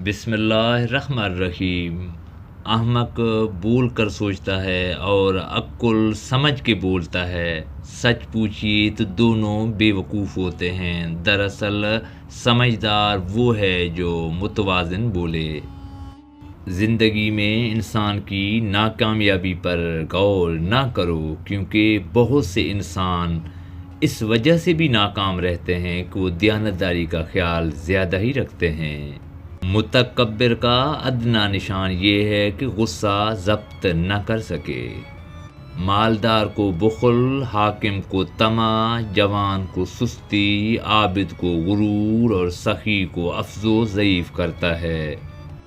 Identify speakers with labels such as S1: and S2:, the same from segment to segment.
S1: بسم اللہ الرحمن الرحیم۔ احمق بول کر سوچتا ہے اور عقل سمجھ کے بولتا ہے۔ سچ پوچھیے تو دونوں بے وقوف ہوتے ہیں۔ دراصل سمجھدار وہ ہے جو متوازن بولے۔ زندگی میں انسان کی ناکامیابی پر غور نہ کرو، کیونکہ بہت سے انسان اس وجہ سے بھی ناکام رہتے ہیں کہ وہ دیانتداری کا خیال زیادہ ہی رکھتے ہیں۔ متکبر کا ادنیٰ نشان یہ ہے کہ غصہ ضبط نہ کر سکے۔ مالدار کو بخل، حاکم کو طمع، جوان کو سستی، عابد کو غرور اور سخی کو افزو ضعیف کرتا ہے۔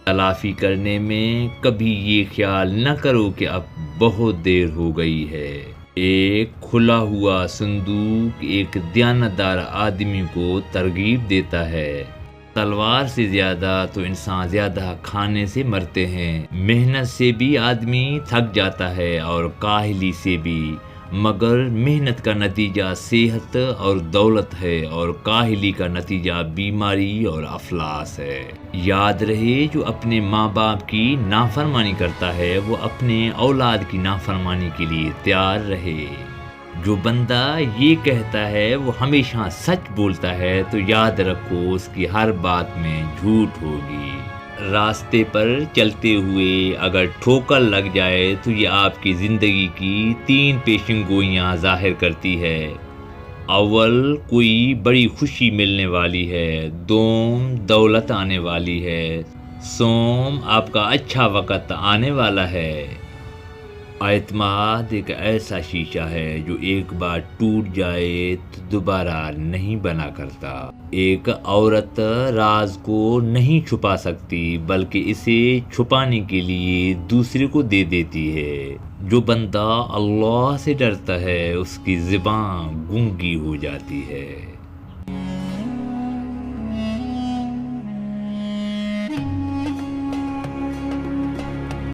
S1: تلافی کرنے میں کبھی یہ خیال نہ کرو کہ اب بہت دیر ہو گئی ہے۔ ایک کھلا ہوا صندوق ایک دیانتدار آدمی کو ترغیب دیتا ہے۔ تلوار سے زیادہ تو انسان زیادہ کھانے سے مرتے ہیں۔ محنت سے بھی آدمی تھک جاتا ہے اور کاہلی سے بھی، مگر محنت کا نتیجہ صحت اور دولت ہے اور کاہلی کا نتیجہ بیماری اور افلاس ہے۔ یاد رہے، جو اپنے ماں باپ کی نافرمانی کرتا ہے وہ اپنے اولاد کی نافرمانی کے لیے تیار رہے۔ جو بندہ یہ کہتا ہے وہ ہمیشہ سچ بولتا ہے تو یاد رکھو اس کی ہر بات میں جھوٹ ہوگی۔ راستے پر چلتے ہوئے اگر ٹھوکر لگ جائے تو یہ آپ کی زندگی کی 3 پیشن گوئیاں ظاہر کرتی ہے۔ اول، کوئی بڑی خوشی ملنے والی ہے۔ دوم، دولت آنے والی ہے۔ سوم، آپ کا اچھا وقت آنے والا ہے۔ اعتماد ایک ایسا شیشہ ہے جو ایک بار ٹوٹ جائے تو دوبارہ نہیں بنا کرتا۔ ایک عورت راز کو نہیں چھپا سکتی بلکہ اسے چھپانے کے لیے دوسرے کو دے دیتی ہے۔ جو بندہ اللہ سے ڈرتا ہے اس کی زبان گونگی ہو جاتی ہے۔